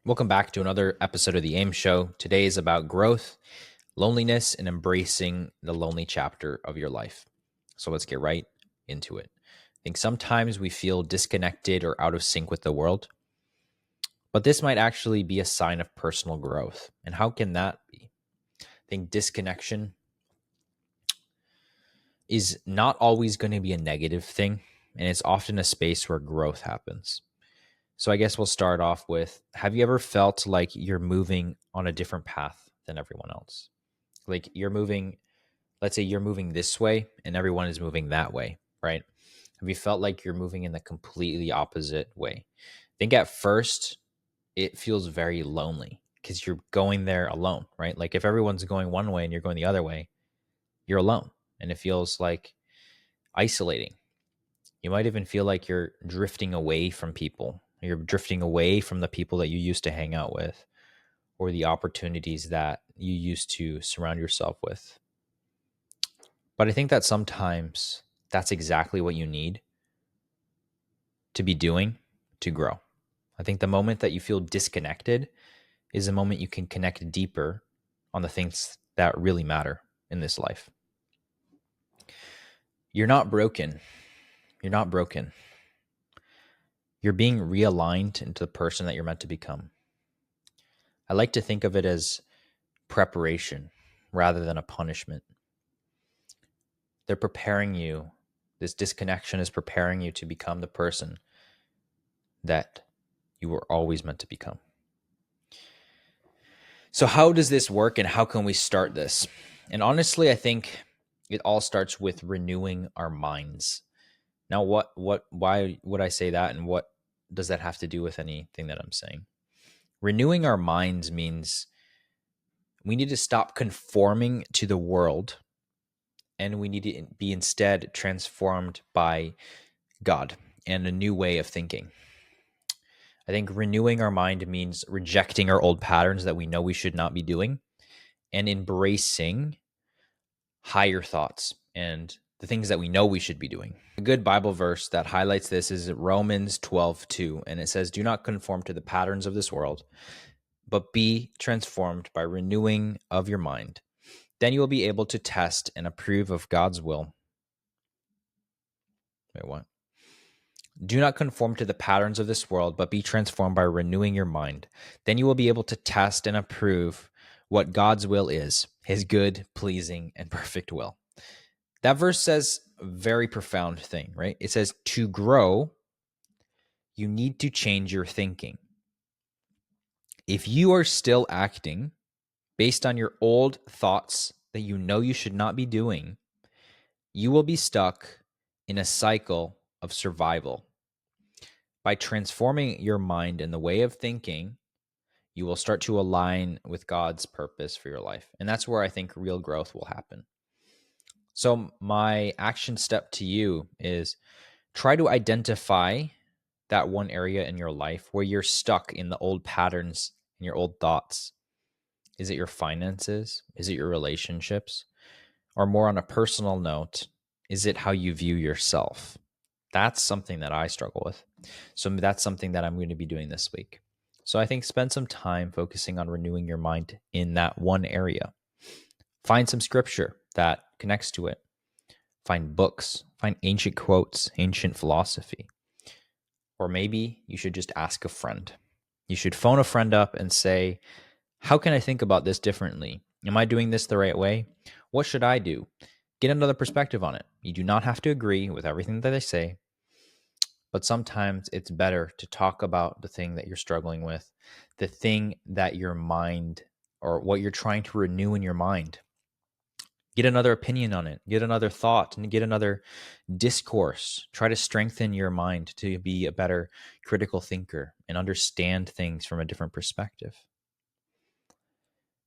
Welcome back to another episode of the AIM Show. Today is about growth, loneliness, and embracing the lonely chapter of your life. So let's get right into it. I think sometimes we feel disconnected or out of sync with the world, but this might actually be a sign of personal growth. And how can that be? I think disconnection is not always going to be a negative thing, and it's often a space where growth happens. So I guess we'll start off with, have you ever felt like you're moving on a different path than everyone else? Like you're moving, let's say you're moving this way and everyone is moving that way, right? Have you felt like you're moving in the completely opposite way? I think at first it feels very lonely because you're going there alone, right? Like if everyone's going one way and you're going the other way, you're alone and it feels like isolating. You might even feel like you're drifting away from people. You're drifting away from the people that you used to hang out with or the opportunities that you used to surround yourself with. But I think that sometimes that's exactly what you need to be doing to grow. I think the moment that you feel disconnected is the moment you can connect deeper on the things that really matter in this life. You're not broken. You're not broken. You're being realigned into the person that you're meant to become. I like to think of it as preparation rather than a punishment. They're preparing you. This disconnection is preparing you to become the person that you were always meant to become. So how does this work and how can we start this? And honestly, I think it all starts with renewing our minds. Now, why would I say that? And what does that have to do with anything that I'm saying? Renewing our minds means we need to stop conforming to the world and we need to be instead transformed by God and a new way of thinking. I think renewing our mind means rejecting our old patterns that we know we should not be doing and embracing higher thoughts and the things that we know we should be doing. A good Bible verse that highlights this is Romans 12:2, and it says, "Do not conform to the patterns of this world, but be transformed by renewing of your mind. Then you will be able to test and approve of God's will." Wait, what? Do not conform to the patterns of this world, but be transformed by renewing your mind. Then you will be able to test and approve what God's will is, his good, pleasing, and perfect will. That verse says a very profound thing, right? It says to grow, you need to change your thinking. If you are still acting based on your old thoughts that you know you should not be doing, you will be stuck in a cycle of survival. By transforming your mind and the way of thinking, you will start to align with God's purpose for your life. And that's where I think real growth will happen. So my action step to you is try to identify that one area in your life where you're stuck in the old patterns and your old thoughts. Is it your finances? Is it your relationships? Or more on a personal note, is it how you view yourself? That's something that I struggle with. So that's something that I'm going to be doing this week. So I think spend some time focusing on renewing your mind in that one area. Find some scripture that connects to it. Find books, find ancient quotes, ancient philosophy. Or maybe you should just ask a friend. You should phone a friend up and say, how can I think about this differently? Am I doing this the right way? What should I do? Get another perspective on it. You do not have to agree with everything that they say, but sometimes it's better to talk about the thing that you're struggling with, the thing that your mind or what you're trying to renew in your mind. Get another opinion on it, get another thought, and get another discourse. Try to strengthen your mind to be a better critical thinker and understand things from a different perspective.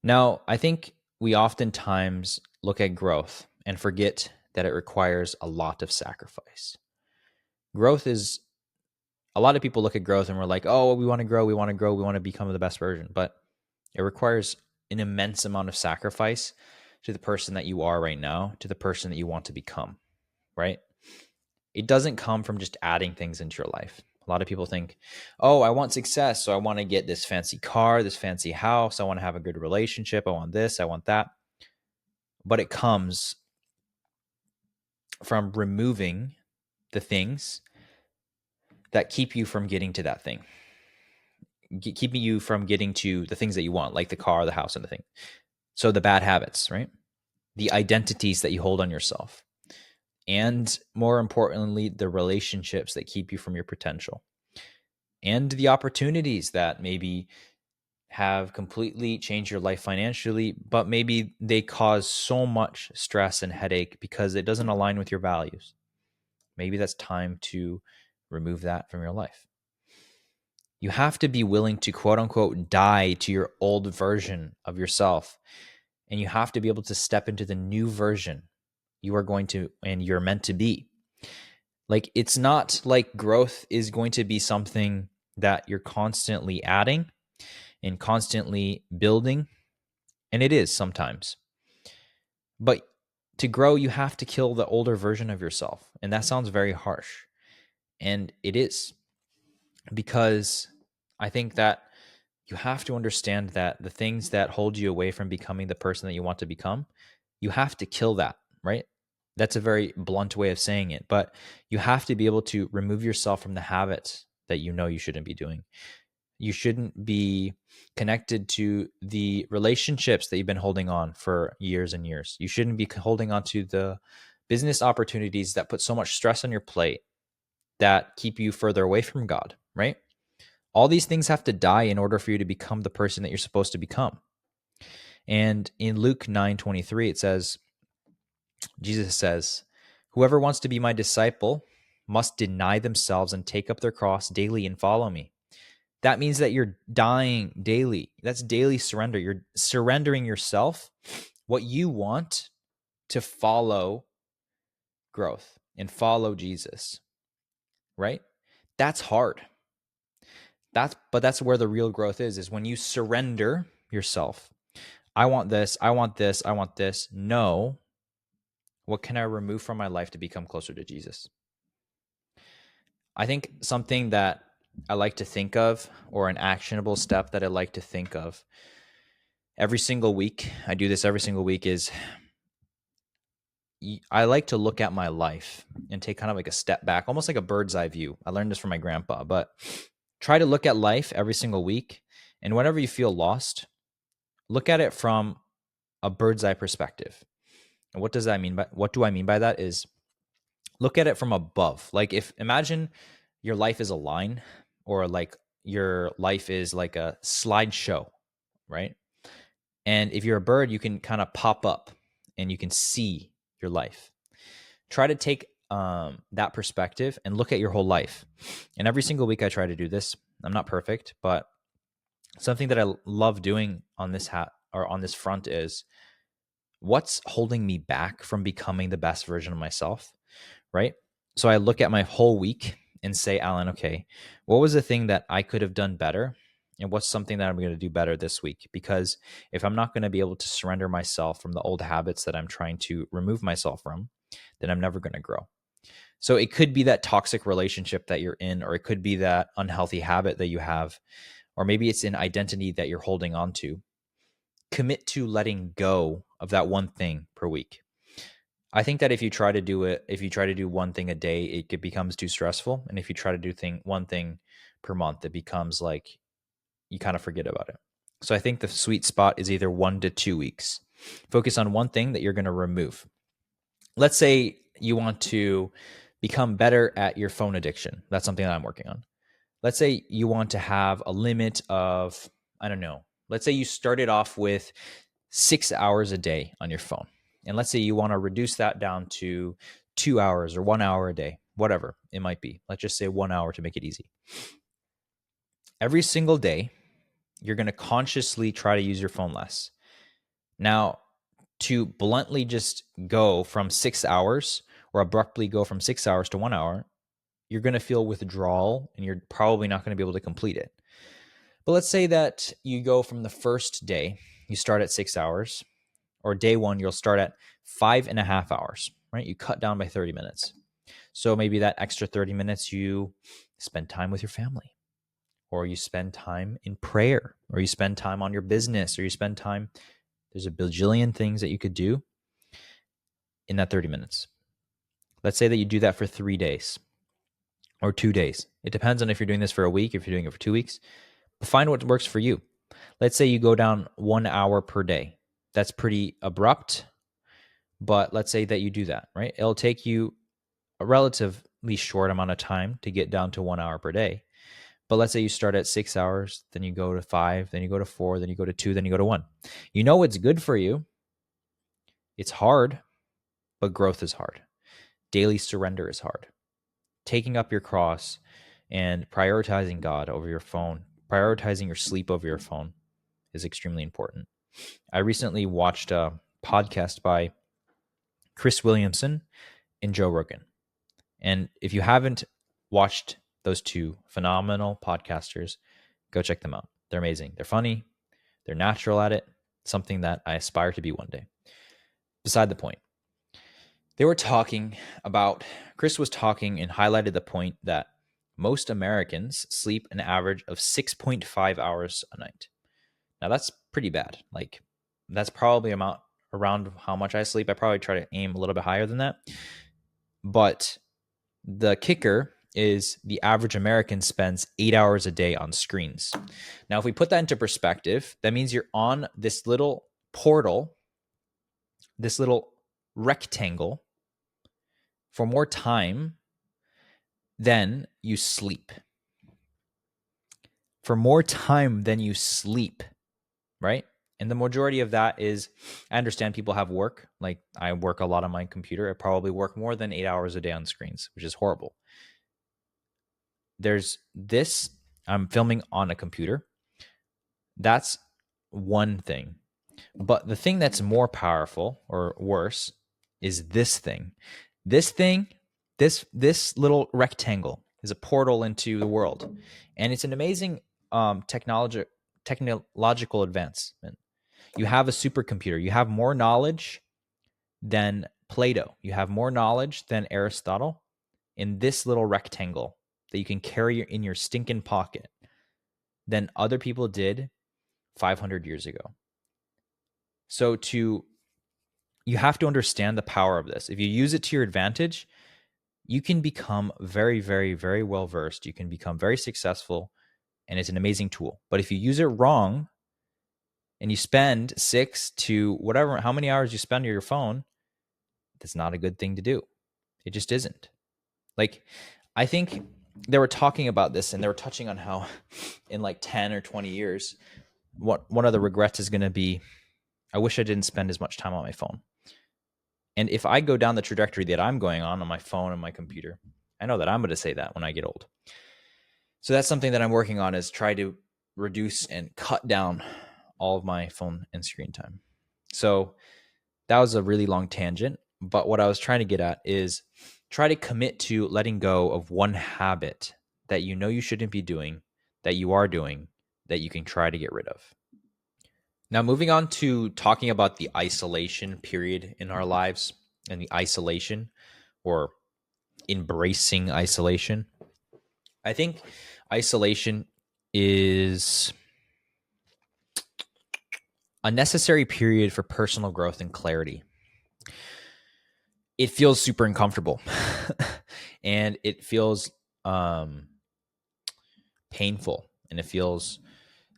Now, I think we oftentimes look at growth and forget that it requires a lot of sacrifice. Growth is, a lot of people look at growth and we're like, oh, we want to grow, we want to grow, we want to become the best version. But it requires an immense amount of sacrifice to the person that you are right now, to the person that you want to become, right? It doesn't come from just adding things into your life. A lot of people think, oh, I want success. So I want to get this fancy car, this fancy house. I want to have a good relationship. I want this, I want that. But it comes from removing the things that keep you from getting to that thing, keeping you from getting to the things that you want, like the car, the house, and the thing. So the bad habits, right? The identities that you hold on yourself. And more importantly, the relationships that keep you from your potential. And the opportunities that maybe have completely changed your life financially, but maybe they cause so much stress and headache because it doesn't align with your values. Maybe that's time to remove that from your life. You have to be willing to quote unquote die to your old version of yourself. And you have to be able to step into the new version you are going to and you're meant to be. Like, it's not like growth is going to be something that you're constantly adding and constantly building. And it is sometimes. But to grow, you have to kill the older version of yourself. And that sounds very harsh. And it is, because I think that you have to understand that the things that hold you away from becoming the person that you want to become, you have to kill that, right? That's a very blunt way of saying it, but you have to be able to remove yourself from the habits that you know you shouldn't be doing. You shouldn't be connected to the relationships that you've been holding on for years and years. You shouldn't be holding on to the business opportunities that put so much stress on your plate that keep you further away from God, right? All these things have to die in order for you to become the person that you're supposed to become. And in Luke 9:23, it says, Jesus says, whoever wants to be my disciple must deny themselves and take up their cross daily and follow me. That means that you're dying daily. That's daily surrender. You're surrendering yourself, what you want, to follow growth and follow Jesus, right? That's hard. But that's where the real growth is when you surrender yourself. I want this, I want this, I want this. No, what can I remove from my life to become closer to Jesus? I think something that I like to think of, or an actionable step that I like to think of every single week, I do this every single week, is I like to look at my life and take kind of like a step back, almost like a bird's eye view. I learned this from my grandpa, but try to look at life every single week. And whenever you feel lost, look at it from a bird's eye perspective. And what does that mean? What do I mean by that is look at it from above. Like, if imagine your life is a line, or like your life is like a slideshow, right? And if you're a bird, you can kind of pop up and you can see your life. Try to take that perspective and look at your whole life. And every single week I try to do this. I'm not perfect, but something that I love doing on this on this front is, what's holding me back from becoming the best version of myself, right? So I look at my whole week and say, Alan, okay, what was the thing that I could have done better? And what's something that I'm going to do better this week? Because if I'm not going to be able to surrender myself from the old habits that I'm trying to remove myself from, then I'm never going to grow. So it could be that toxic relationship that you're in, or it could be that unhealthy habit that you have, or maybe it's an identity that you're holding on to. Commit to letting go of that one thing per week. I think that if you try to do one thing a day, it becomes too stressful. And if you try to do one thing per month, it becomes like you kind of forget about it. So I think the sweet spot is either 1 to 2 weeks. Focus on one thing that you're going to remove. Let's say you want to become better at your phone addiction. That's something that I'm working on. Let's say you want to have a limit of, I don't know, let's say you started off with 6 hours a day on your phone. And let's say you want to reduce that down to 2 hours or 1 hour a day, whatever it might be. Let's just say 1 hour to make it easy. Every single day, you're going to consciously try to use your phone less. Now, to bluntly just go from 6 hours, or abruptly go from 6 hours to 1 hour, you're going to feel withdrawal and you're probably not going to be able to complete it. But let's say that you go from the first day, you start at 6 hours, or day one, you'll start at 5.5 hours, right? You cut down by 30 minutes. So maybe that extra 30 minutes you spend time with your family, or you spend time in prayer, or you spend time on your business, or you spend time. There's a bajillion things that you could do in that 30 minutes. Let's say that you do that for 3 days or 2 days. It depends on if you're doing this for a week, if you're doing it for 2 weeks. But find what works for you. Let's say you go down 1 hour per day. That's pretty abrupt, but let's say that you do that, right? It'll take you a relatively short amount of time to get down to 1 hour per day. But let's say you start at 6 hours, then you go to 5, then you go to 4, then you go to 2, then you go to 1. You know it's good for you. It's hard, but growth is hard. Daily surrender is hard. Taking up your cross and prioritizing God over your phone, prioritizing your sleep over your phone is extremely important. I recently watched a podcast by Chris Williamson and Joe Rogan. And if you haven't watched those two phenomenal podcasters, go check them out. They're amazing. They're funny. They're natural at it. Something that I aspire to be one day. Beside the point. They were talking about, Chris was talking and highlighted the point that most Americans sleep an average of 6.5 hours a night. Now that's pretty bad. Like that's probably around how much I sleep. I probably try to aim a little bit higher than that. But the kicker is the average American spends 8 hours a day on screens. Now, if we put that into perspective, that means you're on this little portal, this little rectangle for more time than you sleep. For more time than you sleep, right? And the majority of that is, I understand people have work. Like I work a lot on my computer. I probably work more than 8 hours a day on screens, which is horrible. There's this, I'm filming on a computer. That's one thing. But the thing that's more powerful or worse is this thing. This thing, this little rectangle is a portal into the world. And it's an amazing technological advancement. You have a supercomputer. You have more knowledge than Plato. You have more knowledge than Aristotle in this little rectangle that you can carry in your stinking pocket than other people did 500 years ago. So you have to understand the power of this. If you use it to your advantage, you can become very, very, very well versed. You can become very successful, and it's an amazing tool. But if you use it wrong and you spend 6 to whatever, how many hours you spend on your phone, that's not a good thing to do. It just isn't. Like, I think they were talking about this and they were touching on how in like 10 or 20 years, one of the regrets is going to be, I wish I didn't spend as much time on my phone. And if I go down the trajectory that I'm going on my phone and my computer, I know that I'm going to say that when I get old. So that's something that I'm working on, is try to reduce and cut down all of my phone and screen time. So that was a really long tangent. But what I was trying to get at is try to commit to letting go of one habit that you know you shouldn't be doing, that you are doing, that you can try to get rid of. Now, moving on to talking about the isolation period in our lives and the isolation or embracing isolation. I think isolation is a necessary period for personal growth and clarity. It feels super uncomfortable and it feels painful, and it feels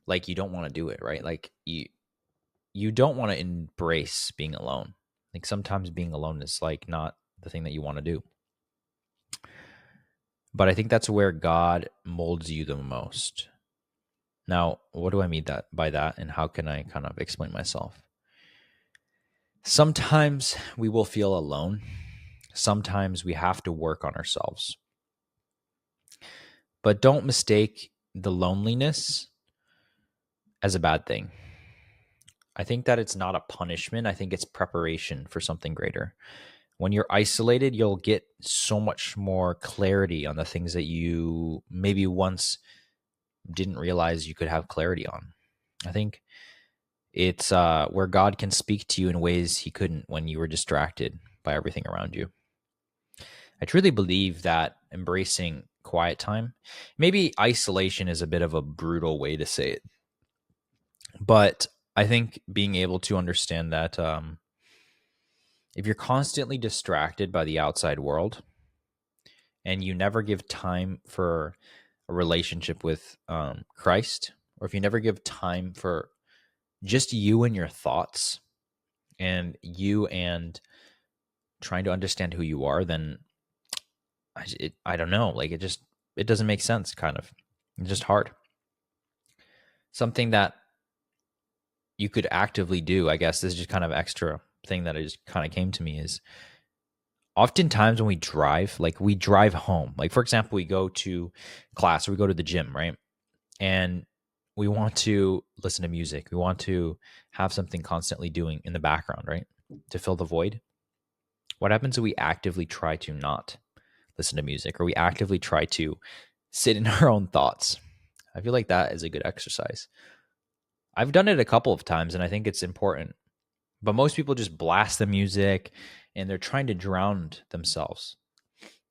like you don't want to do it, right? Like you don't want to embrace being alone. Like sometimes being alone is like not the thing that you want to do. But I think that's where God molds you the most. Now, what do I mean by that, and how can I kind of explain myself? Sometimes we will feel alone. Sometimes we have to work on ourselves. But don't mistake the loneliness as a bad thing. I think that it's not a punishment. I think it's preparation for something greater. When you're isolated, you'll get so much more clarity on the things that you maybe once didn't realize you could have clarity on. I think it's where God can speak to you in ways he couldn't when you were distracted by everything around you. I truly believe that embracing quiet time, maybe isolation is a bit of a brutal way to say it, but I think being able to understand that if you're constantly distracted by the outside world and you never give time for a relationship with Christ, or if you never give time for just you and your thoughts and you and trying to understand who you are, then I don't know. Like it doesn't make sense. Kind of, it's just hard. Something that you could actively do, I guess, this is just kind of extra thing that just kind of came to me is oftentimes when we drive, like we drive home, like for example, we go to class or we go to the gym, right? And we want to listen to music. We want to have something constantly doing in the background, right? To fill the void. What happens if we actively try to not listen to music, or we actively try to sit in our own thoughts? I feel like that is a good exercise. I've done it a couple of times and I think it's important. But most people just blast the music and they're trying to drown themselves.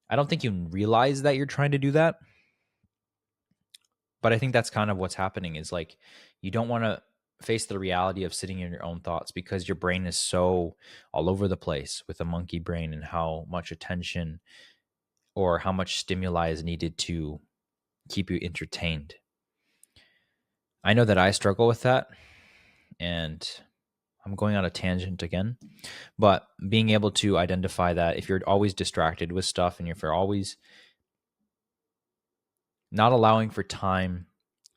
I don't think you realize that you're trying to do that. But I think that's kind of what's happening is like you don't want to face the reality of sitting in your own thoughts because your brain is so all over the place with a monkey brain and how much attention or how much stimuli is needed to keep you entertained. I know that I struggle with that, and I'm going on a tangent again, but being able to identify that if you're always distracted with stuff and if you're always not allowing for time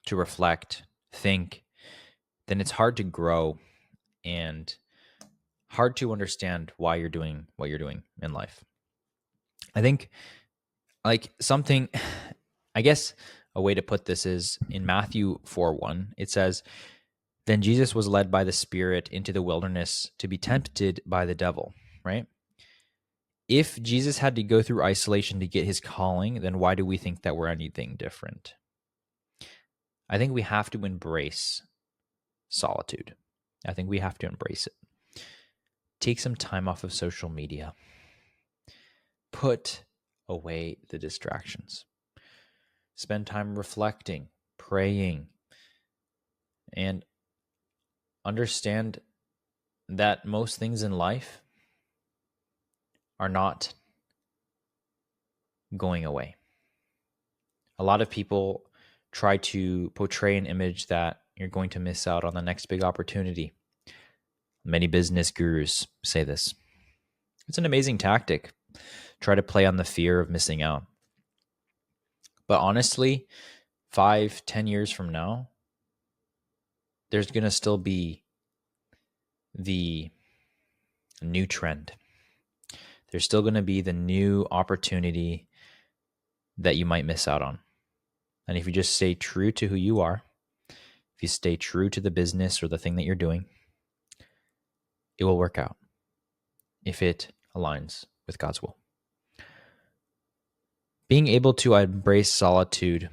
to reflect, think, then it's hard to grow and hard to understand why you're doing what you're doing in life. I think like something, I guess a way to put this is in Matthew 4:1, it says, "Then Jesus was led by the Spirit into the wilderness to be tempted by the devil," right? If Jesus had to go through isolation to get his calling, then why do we think that we're anything different? I think we have to embrace solitude. I think we have to embrace it. Take some time off of social media. Put away the distractions. Spend time reflecting, praying, and understand that most things in life are not going away. A lot of people try to portray an image that you're going to miss out on the next big opportunity. Many business gurus say this. It's an amazing tactic. Try to play on the fear of missing out. But honestly, 5, 10 years from now, there's going to still be the new trend. There's still going to be the new opportunity that you might miss out on. And if you just stay true to who you are, if you stay true to the business or the thing that you're doing, it will work out if it aligns with God's will. Being able to embrace solitude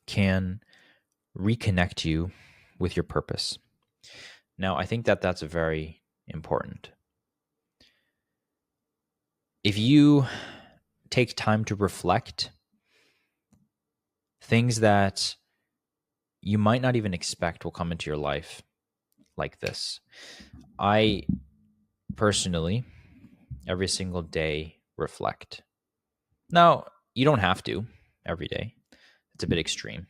can reconnect you with your purpose. Now, I think that that's very important. If you take time to reflect, things that you might not even expect will come into your life like this. I personally, every single day, reflect. Now, you don't have to every day. It's a bit extreme.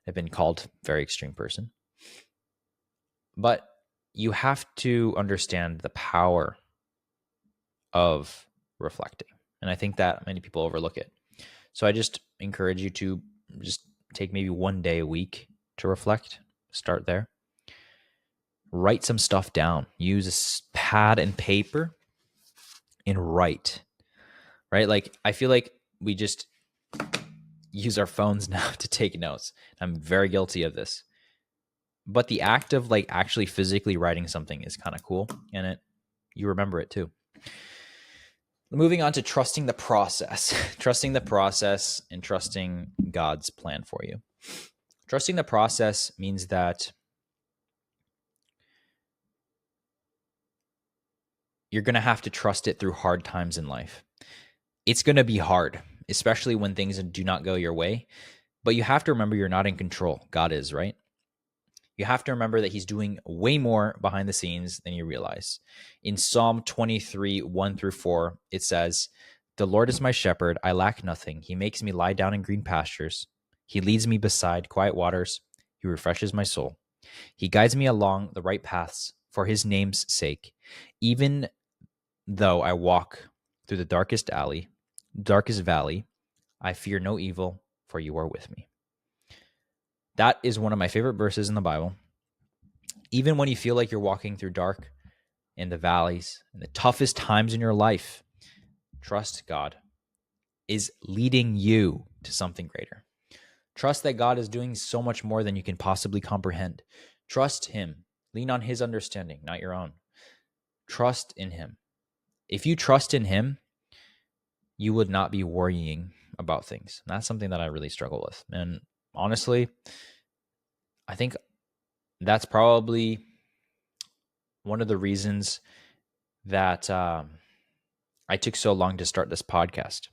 I've been called a very extreme person. But you have to understand the power of reflecting. And I think that many people overlook it. So I just encourage you to just take maybe one day a week to reflect. Start there. Write some stuff down. Use a pad and paper and write. Right? Like I feel like we just use our phones now to take notes. I'm very guilty of this. But the act of like actually physically writing something is kind of cool, and you remember it too. Moving on to trusting the process. Trusting the process and trusting God's plan for you. Trusting the process means that you're going to have to trust it through hard times in life. It's going to be hard, especially when things do not go your way. But you have to remember you're not in control. God is, right? You have to remember that he's doing way more behind the scenes than you realize. In Psalm 23, 1 through 4, it says, "The Lord is my shepherd. I lack nothing. He makes me lie down in green pastures. He leads me beside quiet waters. He refreshes my soul. He guides me along the right paths for his name's sake. Even though I walk through the darkest valley, I fear no evil, for you are with me." That is one of my favorite verses in the Bible. Even when you feel like you're walking through dark in the valleys and the toughest times in your life, trust God is leading you to something greater. Trust that God is doing so much more than you can possibly comprehend. Trust him. Lean on his understanding, not your own. Trust in him. If you trust in him, you would not be worrying about things. And that's something that I really struggle with. And honestly, I think that's probably one of the reasons that I took so long to start this podcast.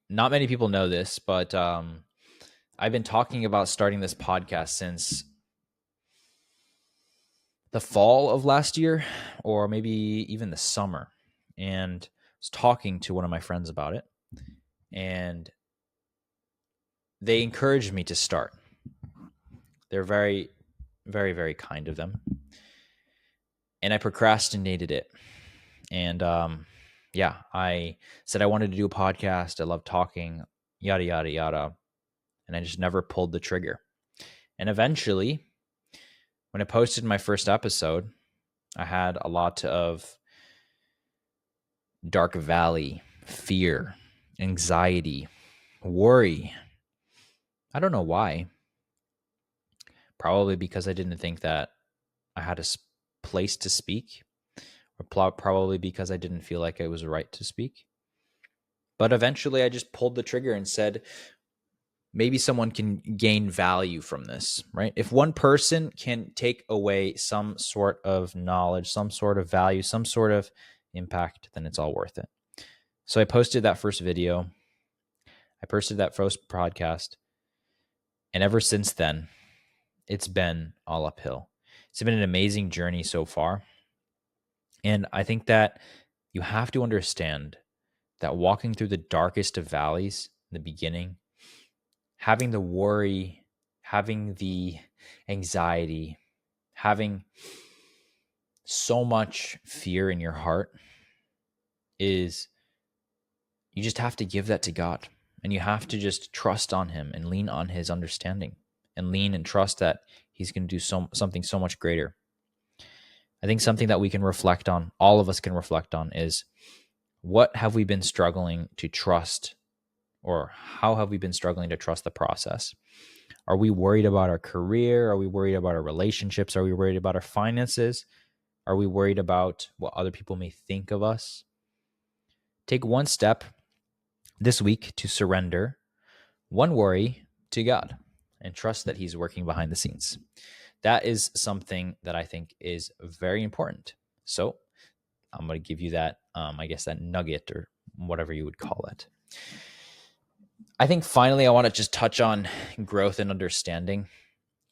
Not many people know this, but I've been talking about starting this podcast since the fall of last year, or maybe even the summer. And I was talking to one of my friends about it, and they encouraged me to start. They're very, very, very kind of them. And I procrastinated it. And I said I wanted to do a podcast. I love talking, yada, yada, yada. And I just never pulled the trigger. And eventually, when I posted my first episode, I had a lot of dark valley, fear, anxiety, worry. I don't know why. Probably because I didn't think that I had a place to speak, or probably because I didn't feel like it was right to speak. But eventually I just pulled the trigger and said, maybe someone can gain value from this, right? If one person can take away some sort of knowledge, some sort of value, some sort of impact, then it's all worth it. So I posted that first video. I posted that first podcast. And ever since then, it's been all uphill. It's been an amazing journey so far. And I think that you have to understand that walking through the darkest of valleys in the beginning, having the worry, having the anxiety, having so much fear in your heart, is you just have to give that to God. And you have to just trust on him and lean on his understanding and lean and trust that he's going to do something so much greater. I think something that we can reflect on, all of us can reflect on, is what have we been struggling to trust, or how have we been struggling to trust the process? Are we worried about our career? Are we worried about our relationships? Are we worried about our finances? Are we worried about what other people may think of us? Take one step this week to surrender one worry to God and trust that he's working behind the scenes. That is something that I think is very important. So I'm going to give you that, that nugget, or whatever you would call it. I think finally, I want to just touch on growth and understanding.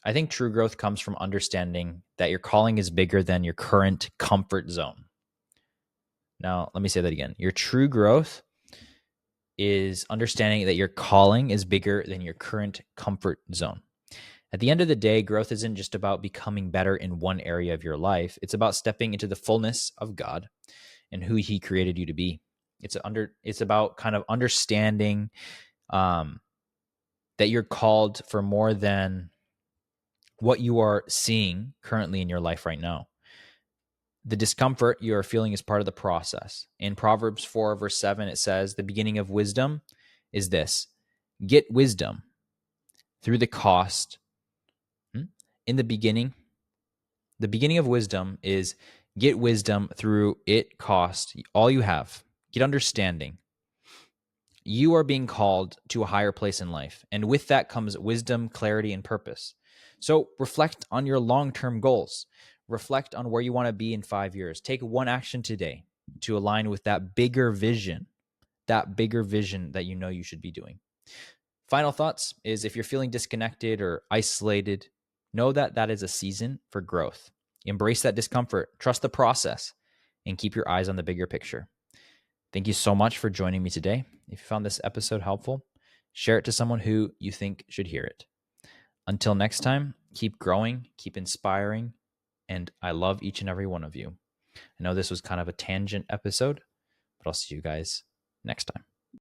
I think true growth comes from understanding that your calling is bigger than your current comfort zone. Now, let me say that again. Your true growth is understanding that your calling is bigger than your current comfort zone. At the end of the day, growth isn't just about becoming better in one area of your life. It's about stepping into the fullness of God and who he created you to be. It's about kind of understanding that you're called for more than what you are seeing currently in your life right now. The discomfort you are feeling is part of the process. In Proverbs 4, verse 7, it says, the beginning of wisdom is this: get wisdom through the cost. In the beginning of wisdom is get wisdom through it cost all you have. Get understanding. You are being called to a higher place in life, and with that comes wisdom, clarity, and purpose. So reflect on your long-term goals. Reflect on where you want to be in 5 years. Take one action today to align with that bigger vision that you know you should be doing. Final thoughts is if you're feeling disconnected or isolated, know that that is a season for growth. Embrace that discomfort, trust the process, and keep your eyes on the bigger picture. Thank you so much for joining me today. If you found this episode helpful, share it to someone who you think should hear it. Until next time, keep growing, keep inspiring, and I love each and every one of you. I know this was kind of a tangent episode, but I'll see you guys next time.